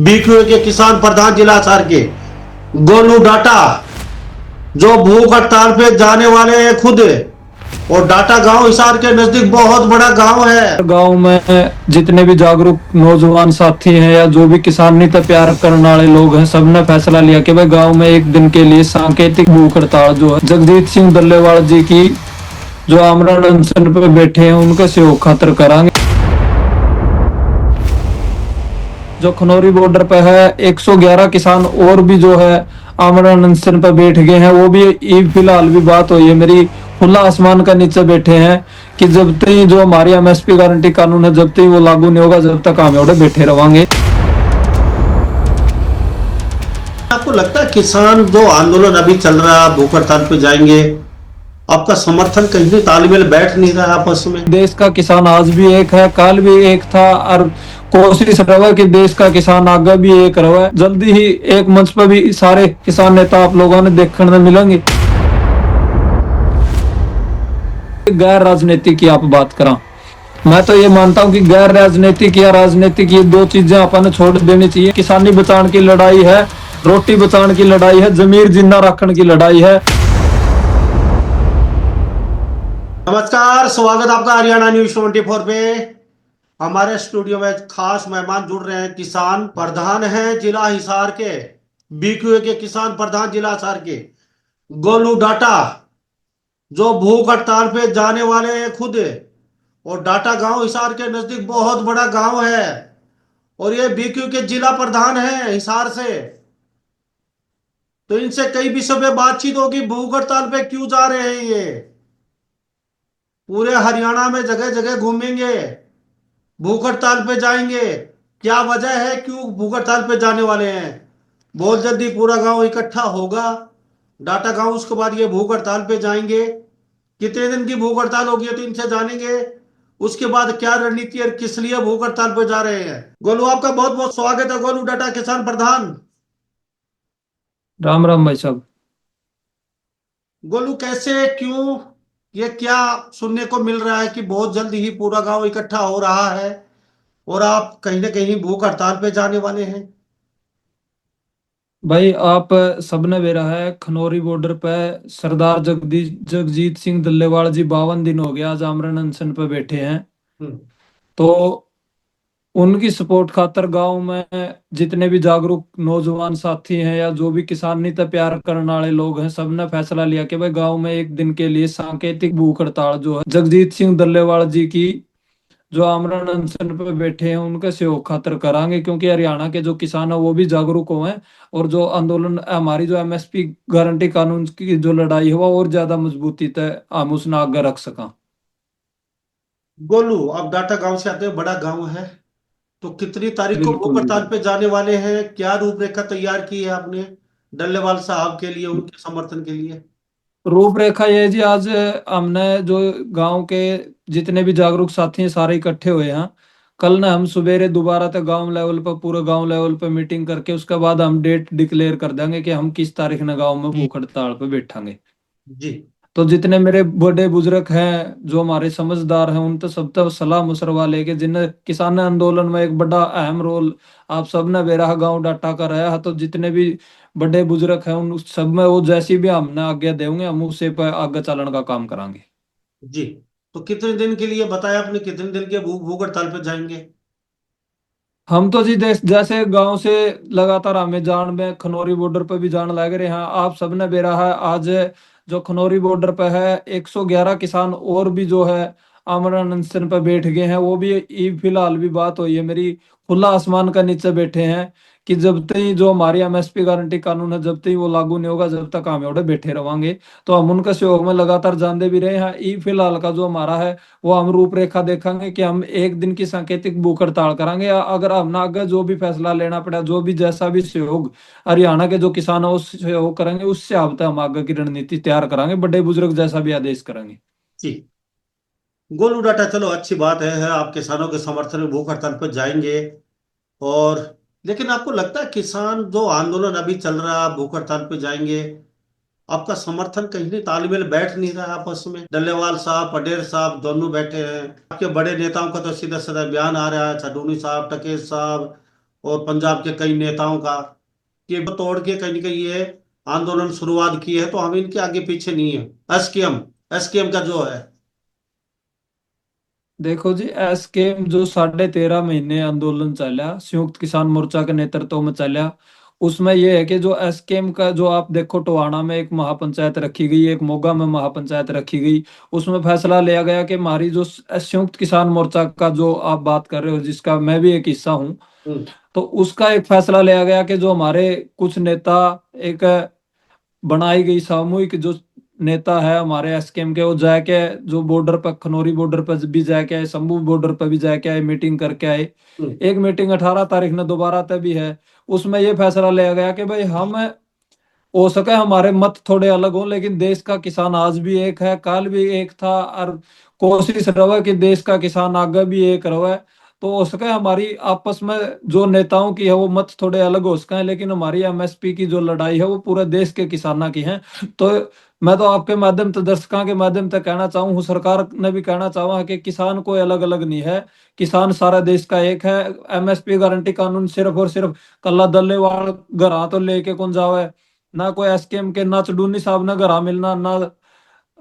BQ के किसान प्रधान जिला हिसार के गोलू डाटा जो भूख हड़ताल पे जाने वाले हैं खुद। और डाटा गांव हिसार के नजदीक बहुत बड़ा गांव है। गांव में जितने भी जागरूक नौजवान साथी हैं या जो भी किसानी से प्यार करने वाले लोग हैं, सबने फैसला लिया कि भाई गांव में एक दिन के लिए सांकेतिक भूख हड़ताल जो है जगजीत सिंह डल्लेवाल जी की जो आमरण अनशन पे बैठे हैं उनके सहयोग खातिर करांगे। जो खनौरी बॉर्डर पे है 111 किसान और भी जो है आमरण अनशन पे बैठ गए हैं। वो भी फिलहाल भी बात हुई है मेरी, खुला आसमान का नीचे बैठे हैं कि जब तक जो हमारी एमएसपी गारंटी कानून है जब तक वो लागू नहीं होगा जब तक हम यहाँ बैठे रहेंगे। आपको लगता है किसान जो आंदोलन अभी चल रहा है भूख हड़ताल पे जाएंगे, आपका समर्थन कहीं भी तालमेल बैठ नहीं रहा आपस में? देश का किसान आज भी एक है, कल भी एक था और कोशिश रहे कि देश का किसान आगे भी एक रहे। जल्दी ही एक मंच पर भी सारे किसान नेता आप लोगों ने देखने मिलेंगे। गैर राजनीतिक की आप बात करा, मैं तो ये मानता हूँ कि गैर राजनीतिक या राजनीतिक ये दो चीजें अपन छोड़ देनी चाहिए। किसानी बचाने की लड़ाई है, रोटी बचाने की लड़ाई है, जमीर जिंदा रखने की लड़ाई है। नमस्कार, स्वागत आपका हरियाणा न्यूज 24 पे। हमारे स्टूडियो में खास मेहमान जुड़ रहे हैं, किसान प्रधान हैं जिला हिसार के, बीक्यू के किसान प्रधान जिला हिसार के गोलू डाटा जो भूख हड़ताल पे जाने वाले हैं खुद। और डाटा गांव हिसार के नजदीक बहुत बड़ा गांव है और ये बीक्यू के जिला प्रधान हैं हिसार से। तो इनसे कई विषयों पे बातचीत होगी। भूख हड़ताल पे क्यों जा रहे हैं ये, पूरे हरियाणा में जगह जगह घूमेंगे, भूख हड़ताल पे जाएंगे, क्या वजह है क्यों भूख हड़ताल पे जाने वाले हैं। बहुत जल्दी पूरा गांव इकट्ठा होगा डाटा गांव, उसके बाद ये भूख हड़ताल पे जाएंगे। कितने दिन की भूख हड़ताल होगी तो इनसे जानेंगे, उसके बाद क्या रणनीति और किस लिए भूख हड़ताल पे जा रहे हैं। गोलू, आपका बहुत बहुत स्वागत है। गोलू डाटा किसान प्रधान। राम राम भाई साहब। गोलू, कैसे क्यों ये क्या सुनने को मिल रहा है कि बहुत जल्द ही पूरा गांव इकट्ठा हो रहा है और आप कहीं ना कहीं भूख हड़ताल पे जाने वाले हैं? भाई आप सबने बेरा है खनौरी बॉर्डर पे सरदार जगजीत सिंह डल्लेवाल जी 52 दिन हो गया आज आमरण अनशन पे बैठे हैं। हम्म। तो उनकी सपोर्ट खातर गांव में जितने भी जागरूक नौजवान साथी हैं या जो भी किसानी से प्यार करने वाले लोग हैं, सबने फैसला लिया कि भाई गांव में एक दिन के लिए सांकेतिक भूख हड़ताल जो है जगजीत सिंह डल्लेवाल जी की जो आमरण अनशन पे बैठे हैं उनके सहयोग खातिर करांगे। क्योंकि हरियाणा के जो किसान है वो भी जागरूक हुए हैं और जो आंदोलन हमारी जो एमएसपी गारंटी कानून की जो लड़ाई है वो और ज्यादा मजबूती तक हम उसने आगे रख सका। गोलू, आप डाटा गांव से आते हैं, बड़ा गांव है, तो कितनी तारीख को भूख बिल्कुल हड़ताल बिल्कुल। पे जाने वाले हैं? क्या रूपरेखा तैयार की है आपने डल्लेवाल साहब के लिए, उनके समर्थन के लिए? रूपरेखा ये जी, आज हमने जो गांव के जितने भी जागरूक साथी हैं सारे इकट्ठे हुए हैं। कल ना हम सवेरे दोबारा तक गांव लेवल पर पूरे गांव लेवल पर मीटिंग करके उसके बाद हम डेट डिक्लेयर कर देंगे कि हम किस तारीख में गांव में भूख हड़ताल पे बैठांगे। जी। तो जितने मेरे बड़े बुजुर्ग हैं जो हमारे समझदार हैं उन तो सब तक सलाह मशवरा लेके, जिन्हें किसान आंदोलन में एक बड़ा अहम रोल आप सबने बेरा गांव डाटा का रहा है, तो जितने भी बड़े बुजुर्ग हैं उन सब में वो जैसी भी हमने आज्ञा देंगे हम उससे पर आगे चलने का काम करांगे। जी। तो कितने दिन के लिए बताया आपने, कितने दिन के भूख भूख हड़ताल पे जाएंगे? हम तो जी देश जैसे गांव से लगातार हमें जान में खनौरी बॉर्डर पर भी जान लग रहे हैं। आप सबने बेरा है आज जो खनौरी बॉर्डर पे है 111 किसान और भी जो है आमरण अनशन पे बैठ गए हैं। वो भी फिलहाल भी बात हुई है मेरी, खुला आसमान का नीचे बैठे हैं कि जब तक जो हमारी एमएसपी गारंटी कानून है जब तक वो लागू नहीं होगा जब तक हम यहाँ बैठे रहेंगे। तो हम उनका सहयोग में लगातार जानते भी रहे हैं। ई फिलहाल का जो हमारा है वो हम रूपरेखा देखेंगे कि हम एक दिन की सांकेतिक भूख हड़ताल करेंगे या अगर हम ना आगे जो भी फैसला लेना पड़ा जो भी जैसा भी सहयोग हरियाणा के जो किसान है उस सहयोग करेंगे, उससे अब तक हम आगे की रणनीति तैयार करेंगे, बड़े बुजुर्ग जैसा भी आदेश करेंगे। जी। गोलू डाटा, चलो अच्छी बात है आप किसानों के समर्थन में भूख हड़ताल पर जाएंगे। और लेकिन आपको लगता है किसान जो आंदोलन अभी चल रहा है भूख हड़ताल पे जाएंगे, आपका समर्थन कहीं नहीं तालमेल बैठ नहीं रहा आपस में? डल्लेवाल साहब, पटेल साहब दोनों बैठे हैं, आपके बड़े नेताओं का तो सीधा सीधा बयान आ रहा है, छडूनी साहब, टकेश साहब और पंजाब के कई नेताओं का, कि वो तोड़ के कहीं ना कहीं ये आंदोलन शुरुआत की है, तो हम इनके आगे पीछे नहीं है। एसकेएम, एसकेएम का जो है। देखो जी, एसकेएम जो 13.5 महीने आंदोलन चला, संयुक्त किसान मोर्चा के नेतृत्व में चला, उसमें यह है कि जो एसकेएम का जो आप देखो, टोहाना में एक महापंचायत रखी गई, एक मोगा में महापंचायत रखी गई। उसमें फैसला लिया गया कि हमारी जो संयुक्त किसान मोर्चा का जो आप बात कर रहे हो, जिसका मैं भी एक हिस्सा हूँ, हम्म। तो उसका एक फैसला लिया गया कि जो हमारे कुछ नेता, एक बनाई गई सामूहिक जो नेता है हमारे एसकेएम के, वो जाके जो बॉर्डर पर, खनौरी बॉर्डर पर भी जाके आए, शंभू बॉर्डर पर भी जाके आए, मीटिंग करके आए। हम्म। एक मीटिंग 18 तारीख ने दोबारा तय भी है। उसमें ये फैसला लिया गया कि भाई हम, हो सके हमारे मत थोड़े अलग हो, लेकिन देश का किसान आज भी एक है, कल भी एक था, और कोशिश रहे कि देश का किसान आगे भी एक रहे। तो हो सके हमारी आपस में जो नेताओं की है वो मत थोड़े अलग हो सके, लेकिन हमारी एमएसपी की जो लड़ाई है वो पूरे देश के किसानों की है। तो मैं तो आपके माध्यम से, दर्शकों के माध्यम से कहना चाहूँ हूँ, सरकार ने भी कहना चाहूँ कि किसान कोई अलग अलग नहीं है, किसान सारा देश का एक है। एमएसपी गारंटी कानून सिर्फ और सिर्फ कल्ला दल्लेवाल घर तो लेके कौन जावे, ना कोई एसकेएम के, ना चडूनी साहब ने घर मिलना, ना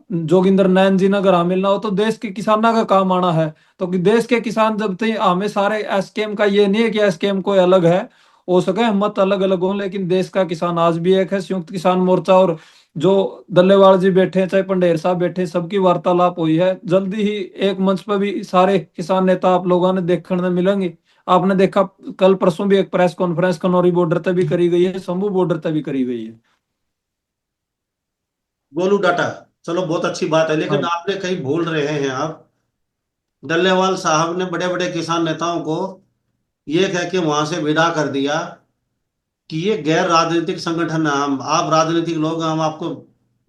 जोगिंदर नैन जी ने घर मिलना, हो तो देश के किसानों का काम आना है। तो कि देश के किसान जब तक हमें सारे, एसकेएम का ये नहीं है कि एसकेएम कोई अलग है, हो सके हम मत अलग अलग हो, लेकिन देश का किसान आज भी एक है। संयुक्त किसान मोर्चा और जो दल्लेवाल जी बैठे हैं, चाहे पंडेर साहब बैठे हैं, सबकी वार्तालाप हुई है। जल्दी ही एक मंच पर भी सारे किसान नेता आप लोगों ने देखने मिलेंगे। आपने देखा, कल परसों भी एक प्रेस कॉन्फ्रेंस कनौरी बॉर्डर तक भी करी गई है, शंभू बॉर्डर तक भी करी गई है। गोलू डाटा, चलो बहुत अच्छी बात है, लेकिन हाँ। आपने कहीं भूल रहे हैं आप। डल्लेवाल साहब ने बड़े बड़े किसान नेताओं को ये कह के वहां से विदा कर दिया कि ये गैर राजनीतिक संगठन है, हम आप राजनीतिक लोग हैं, हम आपको,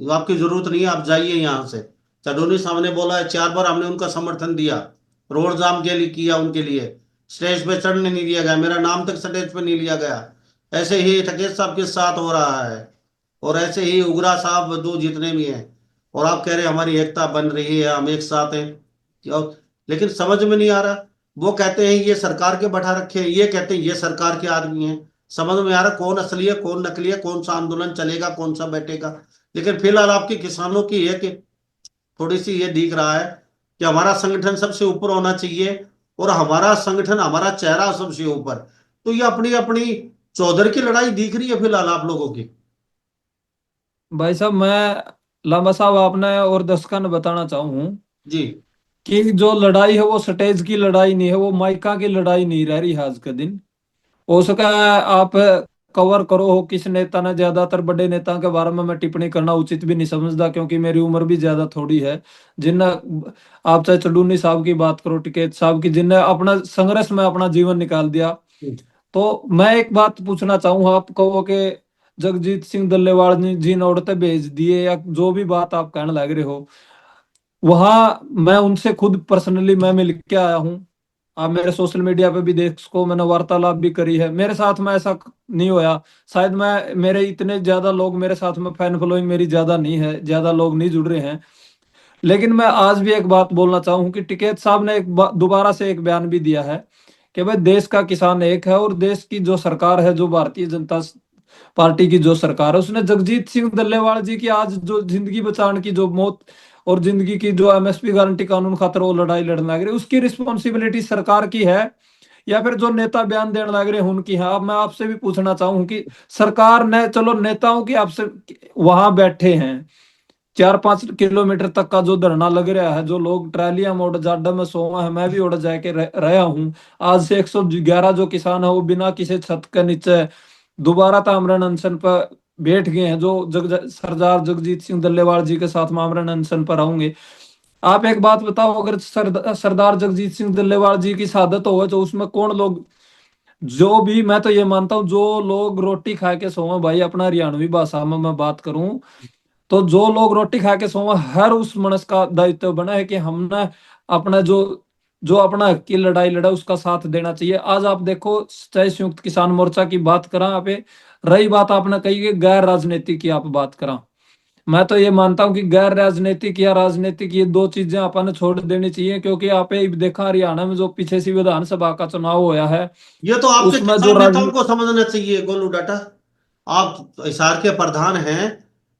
आपकी जरूरत नहीं है, आप जाइए यहाँ से। चडोनी साहब ने बोला है, 4 बार हमने उनका समर्थन दिया, रोड जाम के लिए किया उनके लिए, स्टेज पे चढ़ने नहीं दिया गया, मेरा नाम तक स्टेज पे नहीं लिया गया। ऐसे ही ठकेश साहब के साथ हो रहा है, और ऐसे ही उग्रा साहब, दो जितने भी हैं। और आप कह रहे हैं हमारी एकता बन रही है, हम एक साथ हैं। लेकिन समझ में नहीं आ रहा। वो कहते हैं ये सरकार के बैठा रखे हैं, ये कहते हैं ये सरकार के आदमी हैं। समझ में आ रहा कौन असली है कौन नकली है, कौन सा आंदोलन चलेगा कौन सा बैठेगा। लेकिन फिलहाल आपके किसानों की है कि थोड़ी सी ये दिख रहा है कि हमारा संगठन सबसे ऊपर होना चाहिए, और हमारा संगठन, हमारा चेहरा सबसे ऊपर। तो ये अपनी अपनी चौधर की लड़ाई दिख रही है फिलहाल आप लोगों की। भाई साहब, मैं लांबा साहब आपने और दर्शकों ने बताना चाहूँ जी। कि जो लड़ाई है वो स्टेज की लड़ाई नहीं है, वो माइका की लड़ाई नहीं रह रही है आज के दिन। हो सका है आप कवर करो हो किस नेता ने, ज्यादातर बड़े नेताओं के बारे में मैं टिप्पणी करना उचित भी नहीं समझता, क्योंकि मेरी उम्र भी ज्यादा थोड़ी है। जिनने, आप चाहे चडूनी साहब की बात करो, टिकैत साहब की, जिनने अपना संघर्ष में अपना जीवन निकाल दिया। तो मैं एक बात पूछना चाहूँ, आप कहो कि जगजीत सिंह डल्लेवाल जी ने उड़ते भेज दिए, या जो भी बात आप कहने लग रहे हो, वहां मैं उनसे खुद पर्सनली मैं मिल के आया हूँ। आप मेरे सोशल मीडिया पे भी देख सको, मैंने वार्तालाप भी करी है, मेरे साथ में ऐसा नहीं होया। शायद मैं, मेरे इतने ज्यादा लोग मेरे साथ में, फैन फॉलोइंग मेरी ज्यादा नहीं है, ज्यादा लोग नहीं जुड़ रहे हैं। लेकिन मैं आज भी एक बात बोलना चाहूँ कि टिकैत साहब ने दोबारा से एक बयान भी दिया है कि भाई देश का किसान एक है, और देश की जो सरकार है, जो भारतीय जनता पार्टी की जो सरकार है, उसने जगजीत सिंह डल्लेवाल जी की आज जो जिंदगी बचाने की जो मौत, और जिंदगी की जो एमएसपी गारंटी कानून खातर वो लड़ाई लड़ने लग रहे, उसकी रिस्पॉन्सिबिलिटी सरकार की है, या फिर जो नेता बयान देने लग रहे हैं उनकी है। अब मैं आपसे भी पूछना चाहूँ कि सरकार ने, चलो नेताओं की आपसे, वहां बैठे हैं 4-5 किलोमीटर तक का जो धरना लग रहा है, जो लोग ट्रैलियां में उड़ जाडा में सोवा है, मैं भी उड़ जाके रहा हूँ। आज से 111 जो किसान है वो बिना किसी छत के नीचे दोबारा तामरन अनशन पर बैठ गए हैं, जो सरदार जगजीत सिंह डल्लेवाल जी के साथ आमरण अनशन पर आऊंगे। आप एक बात बताओ, अगर सरदार जगजीत सिंह डल्लेवाल जी की शहादत हो तो उसमें कौन लोग, जो भी, मैं तो ये मानता हूँ जो लोग रोटी खा के सोवे, भाई अपना हरियाणवी भाषा में मैं बात करूं, तो जो लोग रोटी खा के सोवे, हर उस मनुष्य का दायित्व बना है कि हमने अपना जो, जो अपना हक की लड़ाई लड़ा उसका साथ देना चाहिए। आज आप देखो, चाहे संयुक्त किसान मोर्चा की बात करा आप, रही बात आपने कही कि गैर राजनीतिक की आप बात करा, मैं तो ये मानता हूँ कि गैर राजनीतिक या राजनीतिक ये दो चीजें अपन छोड़ देनी चाहिए, क्योंकि आप ये देखा हरियाणा में जो पीछे सी विधानसभा का चुनाव होया है ये तो आपके उसमें जो किसान नेताओं राजनीति। को समझना चाहिए गोलू डाटा। आप हिसार के प्रधान हैं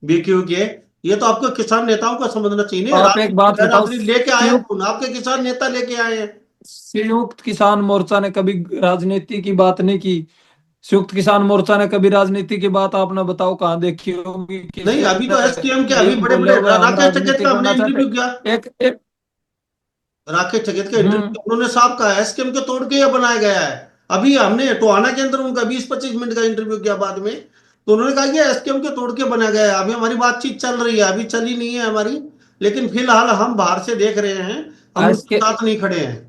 बीक्यू के। ये तो आपको किसान नेताओं को समझना चाहिए, नहीं आप एक राजनीति बात गैर बताओ, आपने लेके आए संयुक्त कौन? आपके किसान नेता लेके आए हैं। संयुक्त किसान मोर्चा ने कभी राजनीति की बात नहीं की। संयुक्त किसान मोर्चा ने कभी राजनीति की बात आपने बताओ कहाँ देखी होगी, नहीं, किसी अभी तो एसकेएम के ने ये अभी बड़े बोले बड़े होगा हम राकेश टिकैत राजनीति का हमने करना चाहते। इंटरव्यू किया। एक एक राकेश टिकैत का हम्म। इंटरव्यू उन्होंने साफ कहा है एसकेएम के तोड़ के ये बनाया गया है। अभी हमने टोहाना के अंदर उनका 20-25 मिनट का इंटरव्यू किया बाद में, तो उन्होंने कहा कि एसकेएम के तोड़ के बनाया गया है। अभी हमारी बातचीत चल रही है, अभी चली नहीं है हमारी, लेकिन फिलहाल हम बाहर से देख रहे हैं, हम आज उनके के साथ नहीं खड़े हैं।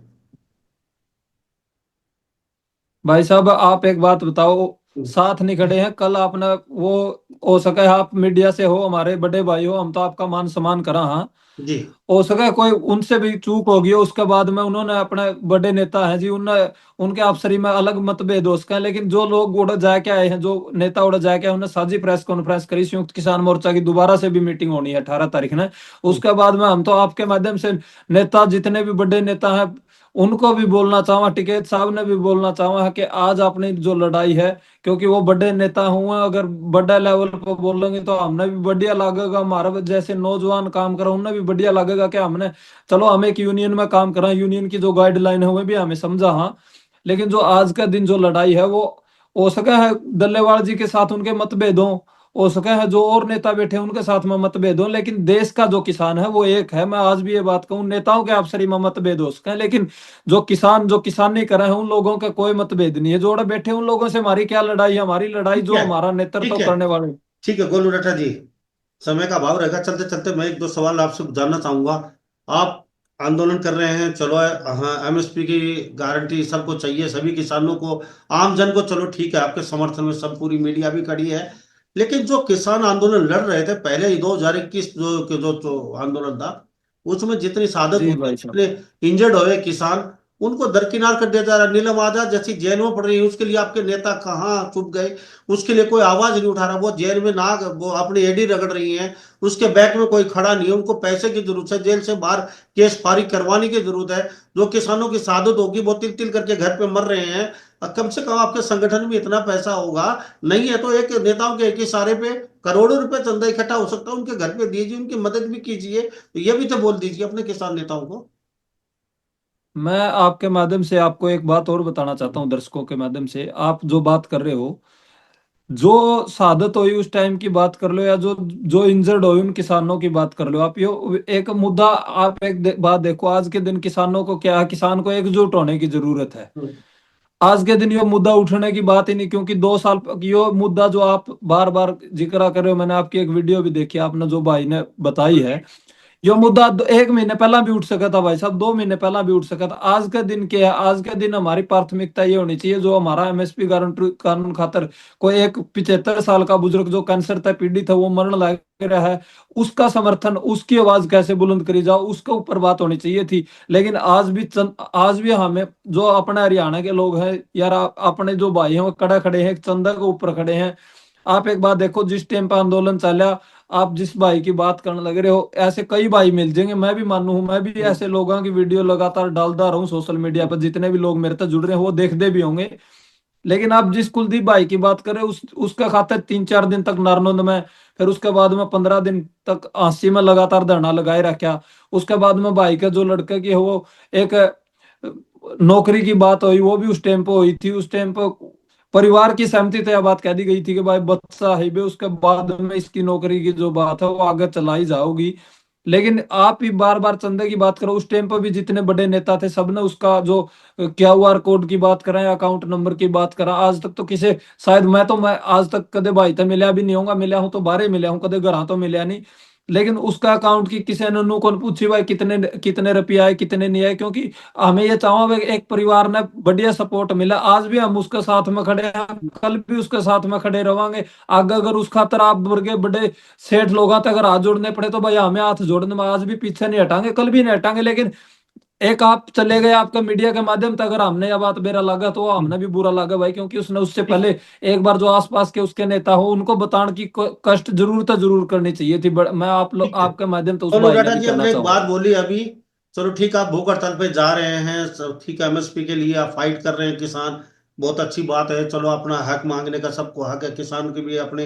भाई साहब आप एक बात बताओ, साथ नहीं खड़े हैं, कल आपने वो हो सके आप मीडिया से हो, हमारे बड़े भाई हो, हम तो आपका मान सम्मान करा हाँ। जी। हो सके कोई उनसे भी चूक होगी हो, उसके बाद में उन्होंने अपने बड़े नेता हैं जी उनने उनके अफसरी में अलग मतभेद हो सके, लेकिन जो लोग उड़ जाके आए हैं, जो नेता उड़ जाके आए, उन्होंने साझी प्रेस कॉन्फ्रेंस करी, संयुक्त किसान मोर्चा की दोबारा से भी मीटिंग होनी है 18 तारीख ने। उसके बाद में हम तो आपके माध्यम से नेता जितने भी बड़े नेता हैं उनको भी बोलना चाहूंगा, टिकैत साहब ने भी बोलना चाहूंगा कि आज अपनी जो लड़ाई है, क्योंकि वो बड़े नेता हुए, अगर बड़ा लेवल पर बोलेंगे तो हमने भी बढ़िया लगेगा, हमारे जैसे नौजवान काम कर उन्हें भी बढ़िया लगेगा कि हमने चलो हम एक यूनियन में काम कर रहे हैं, यूनियन की जो गाइडलाइन है वो भी हमें समझा हाँ। लेकिन जो आज का दिन जो लड़ाई है वो हो सका है डल्लेवाल जी के साथ उनके मतभेद हो सका है जो और नेता बैठे हैं उनके साथ में मतभेद हो, लेकिन देश का जो किसान है वो एक है। मैं आज भी ये बात कहूँ, नेताओं के अफसरी में मतभेद हो सके हैं, लेकिन जो किसानी कर रहे हैं उन लोगों का कोई मतभेद नहीं है। जो उधर बैठे हैं उन लोगों से हमारी क्या लड़ाई है, हमारी लड़ाई ठीक जो है। हमारा ठीक नेतृत्व है। करने वाले। ठीक है गोलू राठा जी, समय का अभाव रहेगा, चलते चलते मैं एक दो सवाल आपसे जानना चाहूंगा। आप आंदोलन कर रहे हैं, चलो हाँ, एमएसपी की गारंटी सबको चाहिए, सभी किसानों को, आम जन को, चलो ठीक है, आपके समर्थन में सब पूरी मीडिया भी खड़ी है। लेकिन जो किसान आंदोलन लड़ रहे थे पहले ही 2021 जो आंदोलन था, उसमें जितनी शहादत जी हुई, भाई साहब। जितने इंजर्ड हुए किसान, उनको दरकिनार कर दिया जा रहा है। नीलम आजाद जैसी जेल में पड़ रही है, उसके लिए आपके नेता कहाँ चुप गए? उसके लिए कोई आवाज नहीं उठा रहा। वो जेल में ना, वो अपनी एडी रगड़ रही हैं, उसके बैक में कोई खड़ा नहीं है। उनको पैसे की जरूरत है, जेल से बाहर केस फारिग करवाने की जरूरत है। जो किसानों की शहादत होगी वो तिल तिल करके घर पे मर रहे हैं। कम से कम आपके संगठन में इतना पैसा होगा, नहीं है तो एक नेताओं के एक इशारे पे करोड़ों रुपए चंदा इकट्ठा हो सकता है, उनके घर पे दीजिए, उनकी मदद भी कीजिए। तो ये भी तो बोल दीजिए अपने किसान नेताओं को। मैं आपके माध्यम से आपको एक बात और बताना चाहता हूँ, दर्शकों के माध्यम से आप जो बात कर रहे हो, जो शहादत हुई उस टाइम की बात कर लो या जो जो इंजर्ड हुई उन किसानों की बात कर लो, आप ये एक मुद्दा, आप एक बात देखो, आज के दिन किसानों को क्या है, किसान को एकजुट होने की जरूरत है। हम्म। आज के दिन ये मुद्दा उठने की बात ही नहीं, क्योंकि 2 साल ये मुद्दा जो आप बार बार जिक्र कर रहे हो, मैंने आपकी एक वीडियो भी देखी, आपने जो भाई ने बताई है, ये मुद्दा 1 महीने पहला भी उठ सका था भाई साहब, 2 महीने पहला भी उठ सका था। आज का दिन क्या है, आज का दिन हमारी प्राथमिकता ये होनी चाहिए, जो हमारा एमएसपी कानून खातर कोई एक 75 साल का बुजुर्ग जो कैंसर था पीड़ित है, वो मरण लग रहा है, उसका समर्थन, उसकी आवाज कैसे बुलंद करी जाओ, उसके ऊपर बात होनी चाहिए थी। लेकिन आज भी हमें जो अपने हरियाणा के लोग हैं यार, अपने जो भाई हैं वो कड़े खड़े हैं, चंदा के ऊपर खड़े हैं। आप एक बात देखो, जिस टाइम पे आंदोलन चला, आप जिस भाई की बात करने लग रहे हो, ऐसे कई भाई मिल जाएंगे, मैं भी मानू हूं, मैं भी ऐसे लोगों की वीडियो लगातार डालता रहूं सोशल मीडिया पर, जितने भी लोग मेरे तक जुड़ रहे हैं वो देखते भी होंगे। लेकिन आप जिस कुलदीप भाई की बात करें, उसका खाते 3-4 दिन तक नारनौंद में, फिर उसके बाद में 15 दिन तक आंसी में लगातार धरना लगाए रखा। उसके बाद में भाई का जो लड़के की है वो एक नौकरी की बात हुई, वो भी उस टाइम पे हुई थी, उस टाइम पे परिवार की सहमति से यह बात कह दी गई थी कि भाई बच्चा है बे, उसके बाद में इसकी नौकरी की जो बात है वो आगे चलाई जाओगी। लेकिन आप ही बार बार चंदे की बात करो, उस टाइम पर भी जितने बड़े नेता थे सबने उसका जो क्यूआर कोड की बात करें, अकाउंट नंबर की बात करें, आज तक तो किसे, शायद मैं आज तक कदे भाई तो मिला भी नहीं होगा, मिला हूं तो बाहर ही मिला हूं, कदे घर तो मिला नहीं। लेकिन उसका अकाउंट की किसी ने नू कौन पूछी भाई कितने कितने रुपये आए कितने नहीं आए, क्योंकि हमें ये चाहो भाई एक परिवार ने बढ़िया सपोर्ट मिला, आज भी हम उसके साथ में खड़े हैं, कल भी उसके साथ में खड़े रवांगे। आगे अगर उस खातर आप वर्गे बड़े सेठ लोगों तक अगर हाथ जोड़ने पड़े तो भाई हमें हाथ जोड़ने में आज भी पीछे नहीं हटाएंगे, कल भी नहीं हटाएंगे। लेकिन एक आप चले गए आपका मीडिया के माध्यम से, अगर हमने यह बात बेरा लगा तो हमने भी बुरा लगा भाई, क्योंकि उसने उससे पहले एक बार जो आसपास के उसके नेता हो उनको बताने की कष्ट जरूर करनी चाहिए थी। मैं आप लोग ठीक है। आपके माध्यम से उस बोलो भाई ने डाटा भी जी, कहना हमने एक चाहूंगा। बात बोली अभी। चलो ठीक है, आप भूख हड़ताल पे जा रहे हैं, ठीक है, एमएसपी के लिए आप फाइट कर रहे हैं किसान, बहुत अच्छी बात है। चलो, अपना हक मांगने का सबको हक है, किसान के भी अपने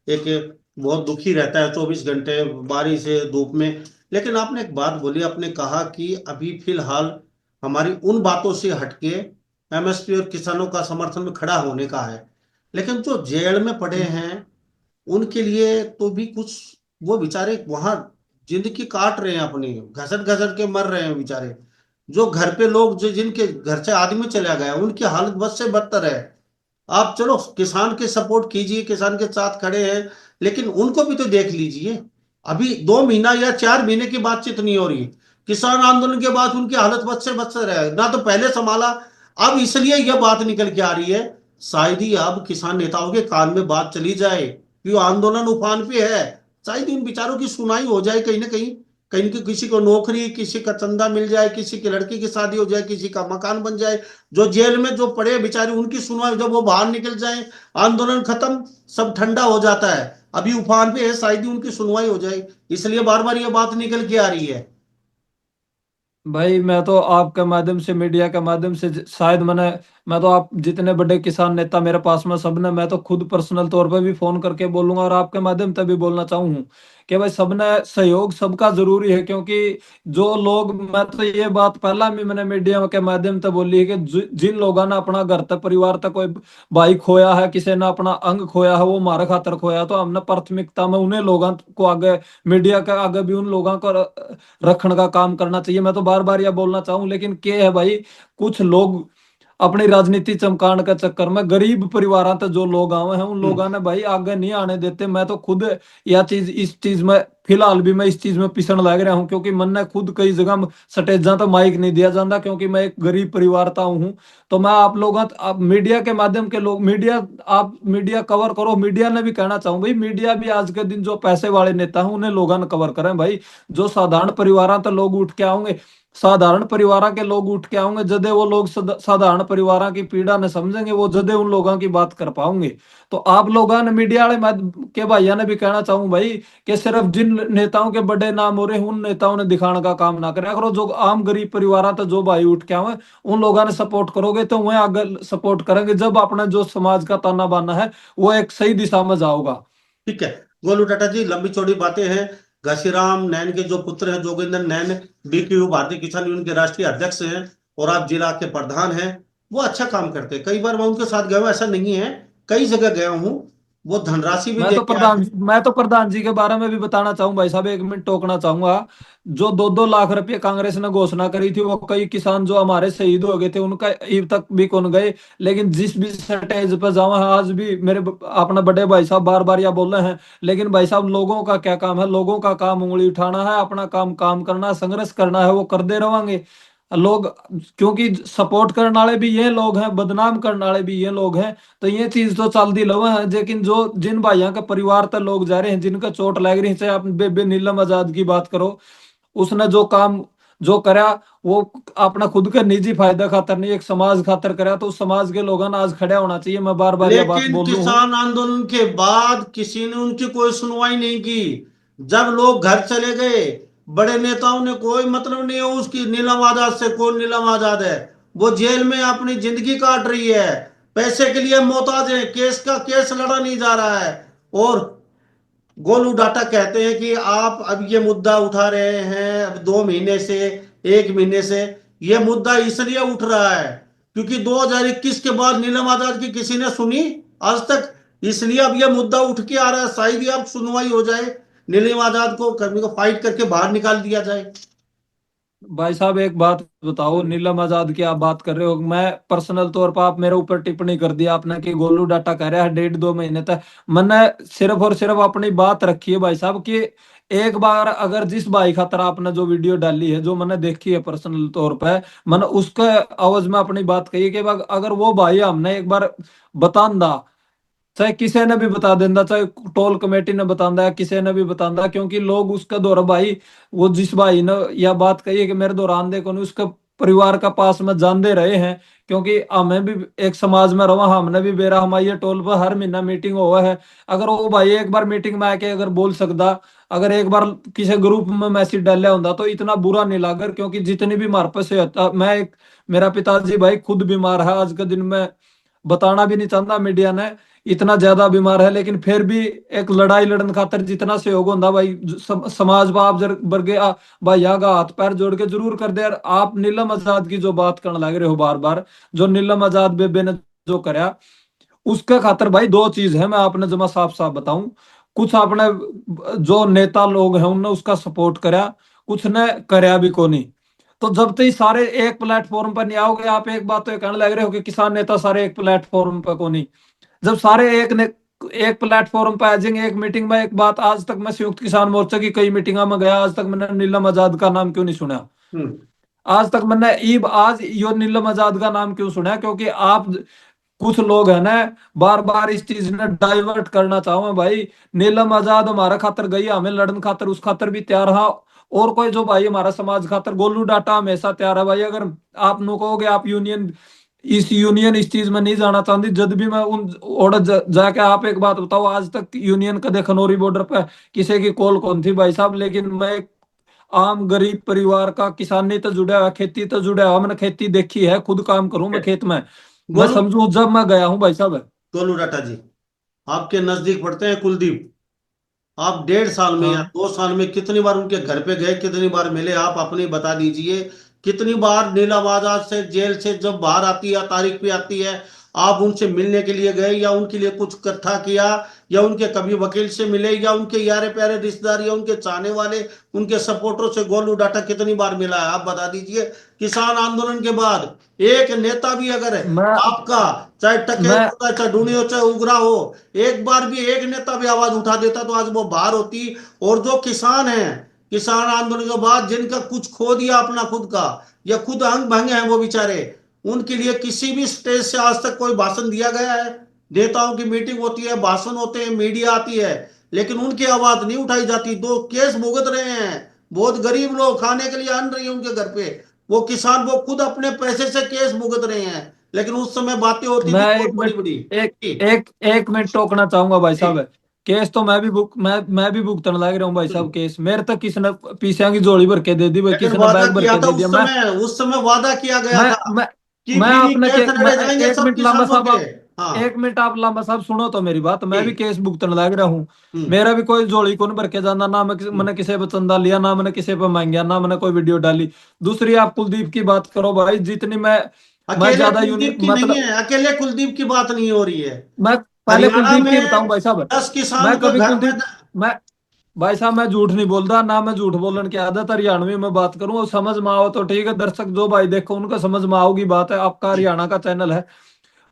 एक बहुत दुखी रहता है 24 घंटे बारिश से धूप में। लेकिन आपने एक बात बोली, आपने कहा कि अभी फिलहाल हमारी उन बातों से हटके एमएसपी और किसानों का समर्थन में खड़ा होने का है। लेकिन जो जेल में पड़े हैं उनके लिए तो भी कुछ, वो बेचारे वहां जिंदगी काट रहे हैं अपनी, घसट घसट के मर रहे हैं बेचारे। जो घर पे लोग, जो जिनके घर से आदमी चला गया, उनकी हालत बद से बदतर है। आप चलो किसान के सपोर्ट कीजिए, किसान के साथ खड़े हैं, लेकिन उनको भी तो देख लीजिए। अभी 2 महीना या 4 महीने की बातचीत नहीं हो रही, किसान आंदोलन के बाद उनकी हालत बद से बदतर है, ना तो पहले संभाला। अब इसलिए यह बात निकल के आ रही है, शायद ही अब किसान नेताओं के कान में बात चली जाए कि वो आंदोलन उफान पे है। शायद इन बेचारों की सुनाई हो जाए कहीं ना कहीं, कहीं की किसी को नौकरी, किसी का चंदा मिल जाए, किसी की लड़की की शादी हो जाए, किसी का मकान बन जाए। जो जेल में जो पड़े बेचारे, उनकी सुनवाई, जब वो बाहर निकल जाए, आंदोलन खत्म, सब ठंडा हो जाता है। अभी उफान पे है, शायद ही उनकी सुनवाई हो जाए, इसलिए बार बार ये बात निकल के आ रही है। भाई मैं तो आपके माध्यम से, मीडिया के माध्यम से शायद मैं तो आप जितने बड़े किसान नेता मेरे पास में सबने, मैं तो खुद पर्सनल तौर पे भी फोन करके बोलूंगा और आपके माध्यम से भी बोलना चाहूँ कि भाई सबने सहयोग सबका जरूरी है। क्योंकि जो लोग, मैं तो ये बात पहला भी मैंने मीडिया के माध्यम से बोली है कि जिन लोगों ने अपना घर तक परिवार तक कोई भाई खोया है, किसी ने अपना अंग खोया है, वो हमारे खातर खोया, तो हमने प्राथमिकता में उन्हें लोगों को आगे, मीडिया के आगे भी उन लोगों को रखने का काम करना चाहिए। मैं तो बार बार यह बोलना चाहूं, लेकिन क्या है भाई, कुछ लोग अपनी राजनीति चमकाने के चक्कर में गरीब परिवारों तक जो लोग आए हैं उन हम्म। लोगों ने भाई आगे नहीं आने देते। मैं तो खुद यह चीज, इस चीज में फिलहाल भी मैं इस चीज में पिसन लग रहा हूँ, क्योंकि मैंने खुद कई जगह स्टेजा तो माइक नहीं दिया जाता, क्योंकि मैं एक गरीब परिवार का हूँ। तो मैं आप लोगों, आप मीडिया के माध्यम के लोग, मीडिया, आप मीडिया कवर करो, मीडिया ने भी कहना चाहूँ भाई, मीडिया भी आज के दिन जो पैसे वाले नेता हैं उन्हें लोगों ने कवर करें भाई। जो साधारण परिवार तो लोग उठ के आओगे, साधारण परिवार के लोग उठ के आओगे, जदे वो लोग साधारण परिवार की पीड़ा ने समझेंगे, वो जदे उन लोगों की बात कर पाओगे। तो आप लोगों ने, मीडिया वाले के भाइयों ने भी कहना चाहूँ भाई कि सिर्फ जिन नेताओं के बड़े नाम हो रहे हैं उन नेताओं ने दिखाने का काम ना करें करो, जो आम गरीब परिवार तो जो भाई उठ के आवे उन लोगों ने सपोर्ट करोगे तो वह आगे सपोर्ट करेंगे, जब अपना जो समाज का ताना बाना है वो एक सही दिशा में जाओगा। ठीक है। गोलू टाटा जी, लंबी चौड़ी बातें हैं। घसीराम नैन के जो पुत्र हैं, जोगेंद्र नैन, बीकेयू भारतीय किसान यूनियन के राष्ट्रीय अध्यक्ष हैं, और आप जिला के प्रधान हैं। वो अच्छा काम करते हैं, कई बार मैं उनके साथ गया हूं, ऐसा नहीं है, कई जगह गया हूं। वो धनराशि भी दे के आए। मैं तो प्रधान जी के बारे में भी बताना चाहूँ भाई साहब, 1 मिनट टोकना चाहूंगा। जो 2-2 लाख रुपए कांग्रेस ने घोषणा करी थी, वो कई किसान जो हमारे शहीद हो गए थे उनका अभी तक भी कौन गए। लेकिन जिस भी स्टेज पर जाओ है, आज भी मेरे अपना बड़े भाई साहब बार बार यह बोल रहे हैं, लेकिन भाई साहब लोगों का क्या काम है, लोगों का काम उंगली उठाना है, अपना काम काम करना है, संघर्ष करना है, वो कर दे रहेंगे लोग। क्योंकि सपोर्ट करने वाले भी ये लोग हैं, बदनाम करने वाले भी ये लोग हैं। तो ये चीज तो चलती लवा है, लेकिन जो जिन भाइयों का परिवार तक लोग जा रहे हैं, जिनका चोट लग रही है, चाहे आप बेबे नीलम आजाद की बात करो, उसने जो काम जो करा वो अपना खुद के निजी फायदा खातर नहीं, एक समाज खातर करा, तो उस समाज के लोगों ने आज खड़ा होना चाहिए। मैं बार बार यह बात लेकिन बोल रहा हूँ। किसान आंदोलन के बाद किसी ने उनकी कोई सुनवाई नहीं की। जब लोग घर चले गए, बड़े नेताओं ने, कोई मतलब नहीं है उसकी, नीलम आजाद से, कौन नीलम आजाद है? वो जेल में अपनी जिंदगी काट रही है, पैसे के लिए मोहताज है, केस का केस लड़ा नहीं जा रहा है। और गोलू डाटा कहते हैं कि आप अब ये मुद्दा उठा रहे हैं, अब 2 महीने से, 1 महीने से ये मुद्दा इसलिए उठ रहा है क्योंकि 2021 के बाद नीलम आजाद की किसी ने सुनी आज तक, इसलिए अब ये मुद्दा उठ के आ रहा है। शायद ही अब सुनवाई हो जाए, नीलम आजाद को कर्मी को फाइट करके बाहर निकाल दिया जाए। भाई साहब एक बात बताओ, नीलम आजाद की आप बात कर रहे हो, मैं पर्सनल तौर पर, आप मेरे ऊपर टिप्पणी कर दिया आपने कि गोलू डाटा कह रहा है 1.5-2 महीने तक। मैंने सिर्फ और सिर्फ अपनी बात रखी है भाई साहब कि एक बार अगर जिस भाई खातर आपने जो वीडियो डाली है, जो मैंने देखी है पर्सनल तौर पर, मैंने उसके आवाज में अपनी बात कही कि अगर वो भाई हमने एक बार बता दा, चाहे किसी ने भी बता देंदा, चाहे टोल कमेटी ने बतांदा है, किसी ने भी बतांदा, क्योंकि लोग उसका दौर भाई, वो जिस भाई ने यह बात कही है कि मेरे दौरान देखो नहीं, उसका परिवार का पास में जानते रहे हैं, क्योंकि हमें भी एक समाज में रहा, हमने भी बेरा हमारी ये टोल पर हर महीना मीटिंग हुआ है। अगर वो भाई एक बार मीटिंग में आके अगर बोल सकता, अगर एक बार किसी ग्रुप में मैसेज डाला होता तो इतना बुरा नहीं लगा, क्योंकि जितनी भी हमारे पास से होता, मैं एक, मेरा पिताजी भाई खुद बीमार है आज के दिन में, बताना भी नहीं चाहता मीडिया ने, इतना ज्यादा बीमार है, लेकिन फिर भी एक लड़ाई लड़न खातर जितना सहयोग होता भाई समाज में आप वर्गे भाई यहाँ का हाथ पैर जोड़ के जरूर कर दे यार। आप नीलम आजाद की जो बात करने लग रहे हो बार बार, जो नीलम आजाद बेबे ने जो कराया, उसके खातर भाई दो चीज है, मैं आपने जमा साफ साफ बताऊं। कुछ आपने जो नेता लोग हैं उनने उसका सपोर्ट करा, कुछ ने करया भी को नहीं। तो जब तक सारे एक प्लेटफॉर्म पर नहीं आओगे, आप एक बात तो कहने लग रहे हो कि किसान नेता सारे एक प्लेटफॉर्म पर को नहीं, जब सारे एक प्लेटफॉर्म पर आ जाएंगे, एक मीटिंग में, एक बात, आज तक मैं संयुक्त किसान मोर्चा की कई मीटिंगों में गया, आज तक मैंने नीलम आजाद का नाम क्यों नहीं सुना? हम्म। आज तक मैंने ईब आज यो नीलम आजाद का नाम क्यों सुना? क्योंकि आप कुछ लोग है ना, बार बार इस चीज ने डाइवर्ट करना चाहो मैं भाई। नीलम आजाद हमारा खातर गई, हमें लड़न खातर उस खातर भी तैयार है, और कोई जो भाई हमारा समाज खातर, गोलू डाटा हमेशा तैयार है भाई। अगर आप नु कहोगे आप यूनियन, इस यूनियन इस चीज में नहीं जाना चाहती, जब भी मैं उन और जाके, आप एक बात बताओ, आज तक यूनियन कदे खनौरी बॉर्डर पे किसी की कॉल कौन थी भाई साहब? लेकिन मैं एक आम गरीब परिवार का, किसानी तो जुड़ा हुआ, खेती तो जुड़ा हुआ, मैंने खेती देखी है, खुद काम करूं मैं खेत में, मैं गोलू समझू जब मैं गया हूं भाई साहब। गोलू डाटा जी, आपके नजदीक पड़ते हैं कुलदीप। आप 1.5 साल में या हाँ 2 साल में कितनी बार उनके घर पे गए, कितनी बार मिले, आप अपनी बता दीजिए। कितनी बार नीलम आजाद से जेल से जब बाहर आती है, तारीख पे आती है, आप उनसे मिलने के लिए गए, या उनके लिए कुछ इकट्ठा किया, या उनके कभी वकील से मिले, या उनके यारे प्यारे रिश्तेदार या उनके चाहने वाले, उनके सपोर्टरों से गोलू डाटा कितनी बार मिला है? आप बता दीजिए। किसान आंदोलन के बाद एक नेता भी अगर है मैं आपका, चाहे टकेल मैं हो, चाहे ढूंढी हो, चाहे उगरा हो, एक बार भी एक नेता भी आवाज उठा देता तो आज वो बाहर होती। और जो किसान हैं, किसान आंदोलन के बाद जिनका कुछ खो दिया अपना खुद का, या खुद अंग भंगे हैं वो बेचारे, उनके लिए किसी भी स्टेज से आज तक कोई भाषण दिया गया है? नेताओं की मीटिंग होती है, भाषण होते हैं, मीडिया आती है, लेकिन उनकी आवाज नहीं उठाई जाती। दो केस भुगत रहे हैं, बहुत गरीब लोग, खाने के लिए अन्न नहीं है उनके घर पे, वो किसान वो खुद अपने पैसे से केस भुगत रहे हैं, लेकिन उस समय बातें होती थी मैं बहुत एक बड़ी मिनट बड़ी। एक एक मिनट टोकना चाहूंगा भाई जी। साहब। केस तो मैं भी भुगतने लग रहा हूँ भाई हम्म। साहब। केस मेरे तक किसी ने पीसिया की जोड़ी भर के दे दी भाई, लेकिन किसी ने वादा बैग भर किया के था दे दिया। उस समय वादा किया गया मैं था मैं कि मैं बिना आपने केस लड़े जाएंगे एक सब मिनट लामा किसानों साहब के। आप, हाँ। एक मिनट आप लामा साहब सुनो तो मेरी बात। मैं भी जी। केस भुगतने लग रहा हूँ। हम्म। मेरा भी कोई जोड़ी को नहीं भर के जाना ना, हम्म। मैंने किसी पे चंदा लिया ना, मैंने किसी पे मांगा ना, मैंने कोई वीडियो डाली। दूसरी आप कुलदीप की बात करो भाई, जितनी मैं अकेले ज्यादा कुलदीप की नहीं मतलब, है, अकेले कुलदीप की बात नहीं हो रही है। मैं पहले हरियाणा कुलदीप की बताऊं में भाई साहब। 10 किसान मैं के कभी घर में कुलदीप मैं भाई साहब मैं झूठ नहीं बोलता ना, मैं झूठ बोलने की आदत हरियाणवी में बात करूं और समझ में आओ तो ठीक है, दर्शक जो भाई देखो उनको समझ में आओगी बात है, आपका हरियाणा का चैनल है।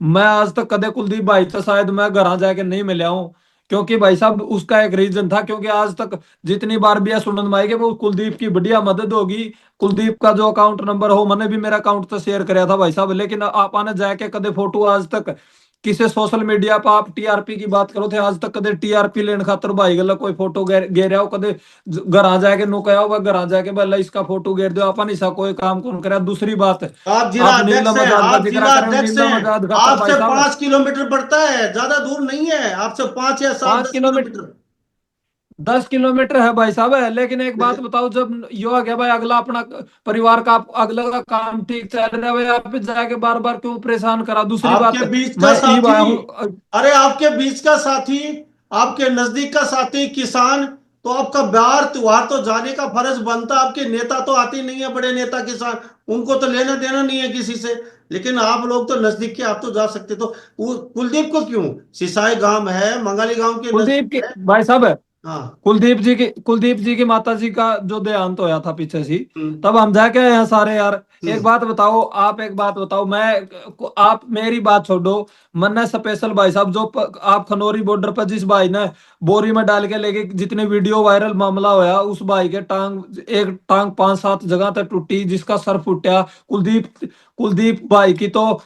मैं आज तक कदे कुलदीप भाई से शायद मैं घर जाके नहीं मिला हूँ, क्योंकि भाई साहब उसका एक रीजन था, क्योंकि आज तक जितनी बार भी यह सुनने में आएगी वो कुलदीप की बढ़िया मदद होगी। कुलदीप का जो अकाउंट नंबर हो, मैंने भी मेरा अकाउंट तो शेयर कराया था भाई साहब, लेकिन आपने जाके कदे फोटो आज तक किसी सोशल मीडिया पर आप टीआरपी की बात करो थे, आज तक कदे टीआरपी लेने खातर भाई गला कोई फोटो गेर हो कदे घर आ जाके नो कहा होगा, घर आ जाके भला इसका फोटो गेर दो, अपन ऐसा कोई काम कौन करे? दूसरी बात, आप जिला आप अध्यक्ष नीलम हैं, आजाद का आप जिक्र जिला करें, अध्यक्ष नीलम हैं। आजाद खातर भाई आपसे साहब 5 किलोमीटर पड़ता है, ज्यादा दूर नहीं है, आपसे 5 या 7 पांच दस किलोमीटर किलोमीटर 10 किलोमीटर है भाई साहब है, लेकिन एक बात लेकिन बताओ, जब यो आ गया भाई अगला अपना परिवार का, अगला का काम ठीक चल रहा है भाई, आप जाके बार बार क्यों परेशान करा? दूसरी आपके बात, बीच का मैं ईब आया साथी, हूँ। अरे आपके बीच का साथी, आपके नजदीक का साथी किसान, तो आपका ब्याह त्योहार तो जाने का फर्ज बनता। आपके नेता तो आते नहीं है, बड़े नेता किसान, उनको तो लेना देना नहीं है किसी से, लेकिन आप लोग तो नजदीक के, आप तो जा सकते। तो कुलदीप को क्यों? सिसाई गांव है, मंगाली गांव के कुलदीप नजदीक की है। भाई साहब है, हाँ। कुलदीप जी की माता जी का जो देहांत होया था पीछे सी, हम्म। तब हम जाके आए हैं सारे यार। एक हम्म। बात बताओ, आप एक बात बताओ, आप मेरी बात छोड़ो, मन्ना स्पेशल भाई साहब जो आप खनौरी बॉर्डर पर जिस भाई ने बोरी में डाल के लेके जितने वीडियो वायरल मामला होया, उस भाई के एक टांग 5-7 जगह तक टूटी, जिसका सर फूटा, कुलदीप कुलदीप भाई की तो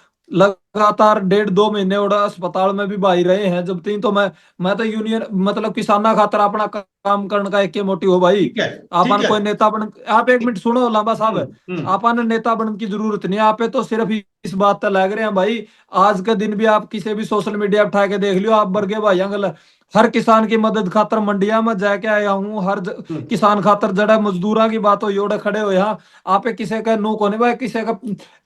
लगातार 1.5-2 महीने और अस्पताल में भी भाई रहे हैं जब तीन तो मैं तो यूनियन मतलब किसाना खातर अपना काम करने का एक मोटिव हो भाई। ठीक है। ठीक आपन है। कोई नेता बन, आप एक मिनट सुनो लांबा साहब, हम्म। आपन नेता बनने की जरूरत नहीं है, आप तो सिर्फ इस बात तक लग रहे हैं भाई। आज के दिन भी आप किसी भी सोशल मीडिया उठा के देख लियो, आप बरगे भाई अंगल हर किसान की मदद खातर मंडिया में जाके आया हूँ, हम्म। किसान खातर जड़ा मजदूरा की बात हो योड़े खड़े हो यहाँ। आप किसी का नो कोने भाई, किसी का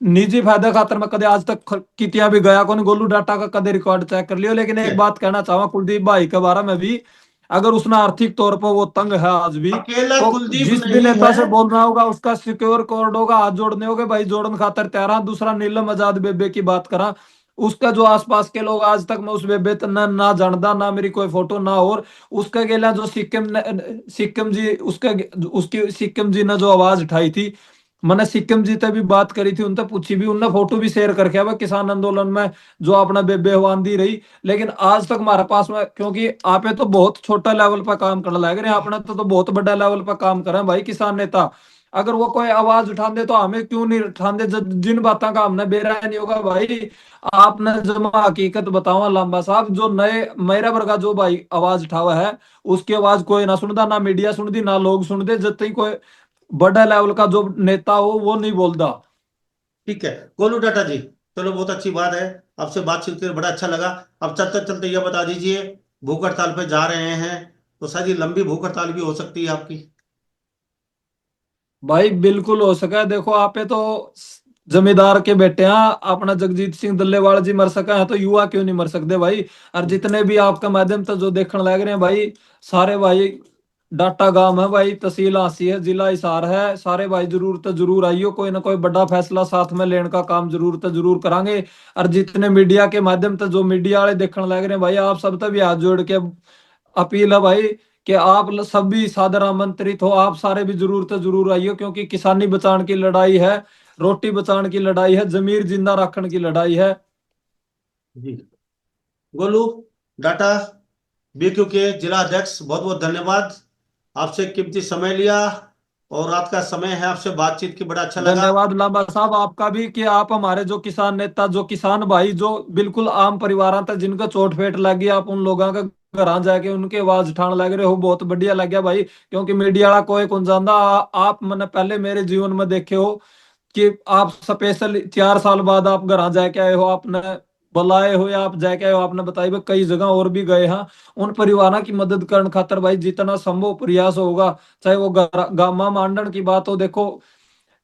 निजी फायदा खातर मैं कदे आज तक कितिया भी गया कौन गोलू डाटा का कदे रिकॉर्ड चेक कर लियो। लेकिन ठीक एक है। बात कहना चाहूंगा कुलदीप भाई के बारे में भी, अगर उसने आर्थिक तौर पर वो तंग है आज भी, अकेला तो कुलदीप जिस भी नहीं नेता है। से बोल रहा होगा उसका सिक्योर कोड होगा, हाथ जोड़ने होगे भाई, जोड़न खातर तैयार हाँ। दूसरा नीलम आजाद बेबे की बात करा, उसका जो आसपास के लोग आज तक मैं उस बेबे ना जानदा, ना मेरी कोई फोटो ना, और उसका गेला जो सिक्किम जी उसका उसकी सिक्किम जी ने जो आवाज उठाई थी, मैंने सिक्किम जी से भी बात करी थी, उनसे पूछी भी, उनने फोटो भी शेयर करके आवा किसान आंदोलन में जो अपना बेबे हवांदी रही। लेकिन आज तक हमारे पास में, क्योंकि आपे तो बहुत छोटा लेवल पर काम करने लग रहे हैं, अपने तो बहुत बड़ा लेवल पर काम कर रहे हैं भाई किसान नेता। अगर वो कोई आवाज उठाते तो हमें क्यों नहीं उठाते, जिन बातों का हमने बेरा नहीं होगा भाई। आपने जमा हकीकत बताओ लांबा साहब, जो नए मेरा वर्गा जो भाई आवाज उठावा है, उसकी आवाज कोई ना सुनता, ना मीडिया सुनती, ना लोग सुनते, जब तक कोई बड़ा लेवल का जो नेता हो वो नहीं बोलता। ठीक है गोलू डाटा जी, चलो बहुत अच्छी बात है। आपसे बातचीत करके बड़ा अच्छा लगा। अब चलते चलते ये बता दीजिए, भूख हड़ताल पे जा रहे हैं तो शायद ये लंबी भूख हड़ताल भी हो सकती है आपकी। भाई बिल्कुल हो सका, देखो आपे तो जमींदार के बेटे हैं, अपना जगजीत सिंह डल्लेवाल जी मर सका है तो युवा क्यों नहीं मर सकते भाई। और जितने भी आपका माध्यम से जो देखने लग रहे हैं भाई, सारे भाई डाटा गांव है भाई, तहसील आसी है, जिला हिसार है, सारे भाई जरूर तो जरूर आइयो, कोई ना कोई बड़ा फैसला साथ में लेने का काम जरूर तो जरूर करांगे। और जितने मीडिया के माध्यम से जो मीडिया वाले देखने लग रहे हैं भाई, आप सब तक भी हाथ जोड़ के अपील है भाई कि आप सब भी सादर आमंत्रित हो, आप सारे भी जरूर तो जरूर आइयो, क्योंकि किसानी बचाने की लड़ाई है, रोटी बचाने की लड़ाई है, जमीर जिंदा रखने की लड़ाई है। जी गोलू डाटा, बीक्यू के जिला अध्यक्ष, बहुत बहुत धन्यवाद। आपसे कीमती समय लिया और रात का समय है, आपसे बातचीत की बड़ा अच्छा लगा। धन्यवाद लांबा साहब आपका भी, कि आप हमारे जो किसान नेता, जो किसान भाई, जो बिल्कुल आम परिवार तक जिनको चोट फेट लगी, आप उन लोगों का घर जाके उनके आवाज उठाने लग रहे हो, बहुत बढ़िया लग गया भाई। क्योंकि मीडिया वाला कोई कौन जानता, आप मैंने पहले मेरे जीवन में देखे हो कि आप स्पेशल 4 साल बाद आप घर जाके आए हो, आपने बुलाए हो या आप जाके आए हो, आपने बताई भाई कई जगह और भी गए हैं, उन परिवारों की मदद करने खातर भाई जितना संभव प्रयास होगा, चाहे वो गामा मांडन की बात हो देखो,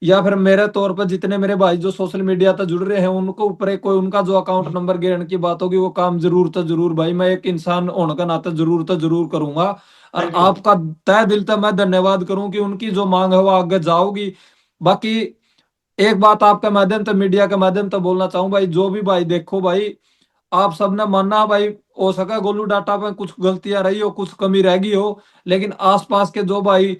या फिर मेरे तौर पर जितने मेरे भाई जो सोशल मीडिया तक जुड़ रहे हैं उनको ऊपर कोई उनका जो अकाउंट नंबर गिरने की बात होगी, वो काम जरूर तो जरूर भाई मैं एक इंसान होने का नाते जरूर तो जरूर करूंगा। और थैंक यू। आपका तय दिल से मैं धन्यवाद करूं कि उनकी जो मांग है वो आगे जाओगी। बाकी एक बात आपके माध्यम से, मीडिया के माध्यम से बोलना चाहूं भाई, जो भी भाई देखो भाई, आप सबने मानना भाई, हो सका गोलू डाटा पे कुछ गलतियां रही हो, कुछ कमी रह गई हो, लेकिन आसपास के जो भाई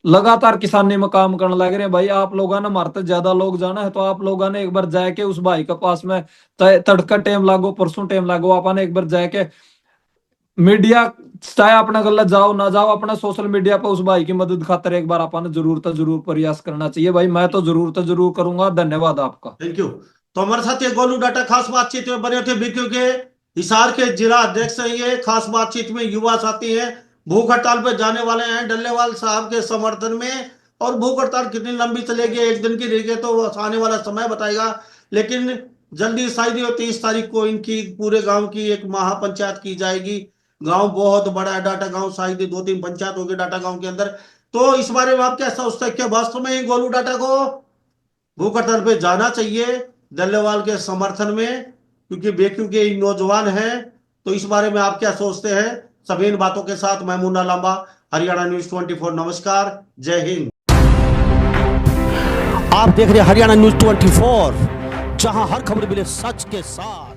लगातार किसानी में काम करने लग रहे हैं भाई, आप लोगों ने हमारे तक ज्यादा लोग जाना है तो आप लोगों ने एक बार जाके उस भाई के पास में, तड़का टाइम लागो परसों टाइम लागो, आपने एक बार जाके मीडिया, चाहे अपना गलत जाओ ना जाओ, अपना सोशल मीडिया पर उस भाई की मदद खातर एक बार आपने जरूर तो जरूर प्रयास करना चाहिए भाई, मैं तो जरूर करूंगा। धन्यवाद आपका। Thank you. तो हमारे साथ ये गोलू डाटा खास बातचीत में बने थे, बीक्यू के हिसार के जिला अध्यक्ष हैं। ये खास बातचीत में युवा साथी हैं, भूख हड़ताल पे जाने वाले हैं डल्लेवाल साहब के समर्थन में। और भूख हड़ताल कितनी लंबी चलेगी, एक दिन की रहेगी तो वो आने वाला समय बताएगा। लेकिन जल्दी शायद 30 तारीख को इनकी पूरे गांव की एक महापंचायत की जाएगी। गांव बहुत बड़ा है डाटा गांव, शायद 2-3 पंचायत होगी डाटा गांव के अंदर। तो इस बारे में आप क्या सोचते हैं, क्या वास्तव में गोलू डाटा को भूख हड़ताल पे जाना चाहिए डल्लेवाल के समर्थन में, क्योंकि बेक्यू के नौजवान हैं? तो इस बारे में आप क्या सोचते हैं? सभी इन बातों के साथ मैं मुन्ना लांबा, हरियाणा न्यूज 24। नमस्कार, जय हिंद। आप देख रहे हैं हरियाणा न्यूज 24, जहां हर खबर मिले सच के साथ।